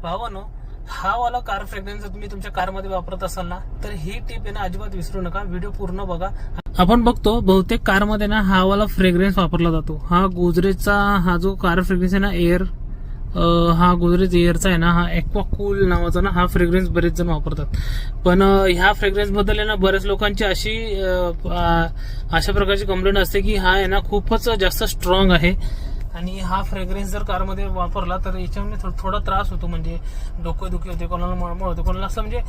भावानो, हा वाला car fragrance जर तुम्ही तुमच्या कारमध्ये वापरत असाल ना, तर ही टिप आहे ना अजिबात विसरू नका. व्हिडिओ पूर्ण बघा. आपण बघतो बहुतेक कारमध्ये ना हा वाला फ्रेग्रन्स वापरला जातो. हा गोदरेजचा हा जो कार फ्रेग्रन्स आहे ना, एअर, हा गोदरेज एअरचा आहे ना, हा एक्वा कूल नावाचा ना हा फ्रेग्रन्स बरेच जण वापरतात. पण ह्या फ्रेग्रन्स बद्दल आहे ना बऱ्याच लोकांची अशा प्रकारची कंप्लेंट असते की हा आहे ना खूपच जास्त स्ट्रॉंग आहे आणि हा फ्रेग्रन्स जर कारमध्ये वापरला तर याच्यामध्ये थोडा त्रास होतो. म्हणजे डोकेदुखी होते, कोणाला मळमळ होते, कोणाला असं म्हणजे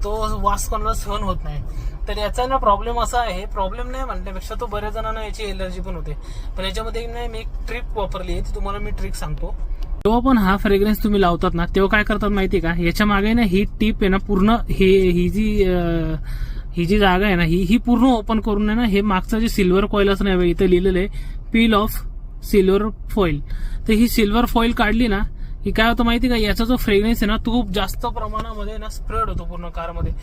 तो वास कोणाला सहन होत नाही. तर याचा ना प्रॉब्लेम असा आहे, प्रॉब्लेम नाही म्हणण्यापेक्षा तो बऱ्याच जणांना याची एलर्जी पण होते. पण याच्यामध्ये मी एक ट्रिक वापरली आहे, ती तुम्हाला मी ट्रिक सांगतो. जेव्हा पण हा फ्रेग्रन्स तुम्ही लावतात ना, तेव्हा काय करतात माहिती का, याच्या मागे ना ही टीप आहे ना पूर्ण ही जी जागा आहे ना ही पूर्ण ओपन करून आहे ना, हे मागचं जे सिल्वर कॉईल असं नाही, इथं लिहिलेलं आहे पील ऑफ सिल्वर फॉईल. तर ही सिल्वर फॉईल काढली ना, ही काय होतं माहिती का, याचा जो फ्रेग्रन्स आहे ना तो खूप जास्त प्रमाणामध्ये ना स्प्रेड होतो पूर्ण कारमध्ये.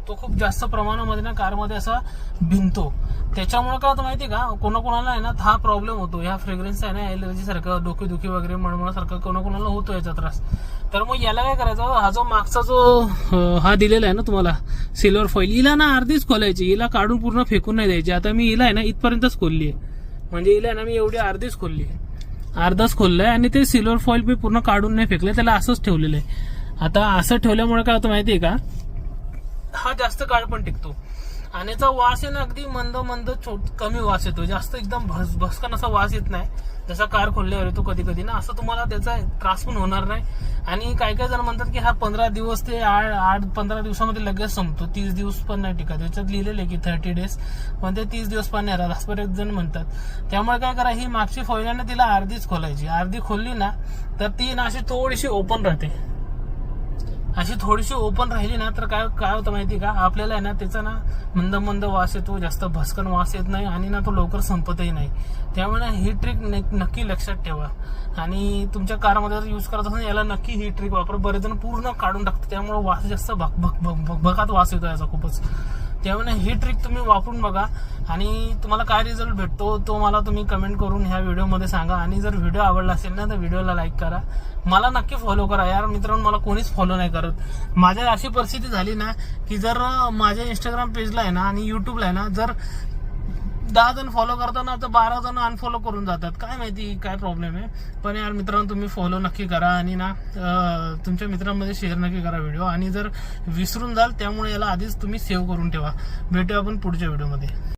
तो खूप जास्त प्रमाणामध्ये ना कारमध्ये असा भिनतो. त्याच्यामुळे काय होतं माहिती का, कोणाकोणाला आहे ना हा प्रॉब्लेम होतो. ह्या फ्रेग्रन्स आहे ना एलर्जी सारखं, डोकेदुखी वगैरे मळमळसारखं कोणाकोणाला होतो याचा त्रास. तर मग याला काय करायचं, हा जो मागचा जो हा दिलेला आहे ना तुम्हाला सिल्वर फॉईल, हिला ना अर्धीच खोलायची, हिला काढून पूर्ण फेकून नाही द्यायची. आता मी हिला आहे ना इथपर्यंतच खोलली आहे, म्हणजे हिला आहे ना मी एवढी अर्धीच खोलली आहे, अर्धाच खोललंय आणि ते सिल्वर फॉईल मी पूर्ण काढून नाही फेकले, त्याला असंच ठेवलेलं आहे. आता असं ठेवल्यामुळे काय होतं माहितीये का, हा जास्त काळ पण टिकतो आणि याचा वास आहे ना अगदी मंद मंद कमी वास येतो, जास्त एकदम भस्कन असा वास येत नाही. जसा कार खोलल्यावर येतो कधी कधी ना, असं तुम्हाला त्याचा त्रास पण होणार नाही. आणि काही काही जण म्हणतात की हा 15 दिवस ते 8-15 दिवसामध्ये लगेच संपतो, 30 दिवस पण नाही टिकत. याच्यात लिहिलेलं आहे की 30 डेज, पण ते 30 दिवस पण नाही राहत असं बरेच जण म्हणतात. त्यामुळे काय करा, ही मागची फॉईल आहे ना तिला अर्धीच खोलायची. अर्धी खोलली ना तर ती ना अशी थोडीशी ओपन राहते. अशी थोडीशी ओपन राहिली ना तर काय होतं माहिती का, आपल्याला आहे ना त्याचा ना मंद मंद वास येतो, जास्त भस्कन वास येत नाही आणि ना तो लवकर संपतही नाही. त्यामुळे ही ट्रिक नक्की लक्षात ठेवा. आणि तुमच्या कारमध्ये जर यूज करत असेल याला नक्की ही ट्रिक वापरा. बरेच जण पूर्ण काढून टाकतात, त्यामुळे वास जास्त भकात वास येतो याचा खूपच. त्यामुळे ही ट्रिक तुम्ही वापरून बघा आणि तुम्हाला काय रिझल्ट भेटतो तो मला तुम्ही कमेंट करून ह्या व्हिडिओमध्ये सांगा. आणि जर व्हिडिओ आवडला असेल ना तर व्हिडिओला लाईक करा, मला नक्की फॉलो करा. यार मित्रांनो, मला कोणीच फॉलो नाही करत. माझ्या अशी परिस्थिती झाली ना की जर माझ्या इंस्टाग्राम पेजला आहे ना आणि युट्यूबला आहे ना, जर 10 जण फॉलो करताना तर 12 जण अनफॉलो करून जातात. काय माहिती काय प्रॉब्लेम आहे. पण यार मित्रांनो, तुम्ही फॉलो नक्की करा आणि ना तुमच्या मित्रांमध्ये शेअर नक्की करा व्हिडिओ. आणि जर विसरून जाल त्यामुळे याला आधीच तुम्ही सेव्ह करून ठेवा. भेटूया आपण पुढच्या व्हिडिओमध्ये.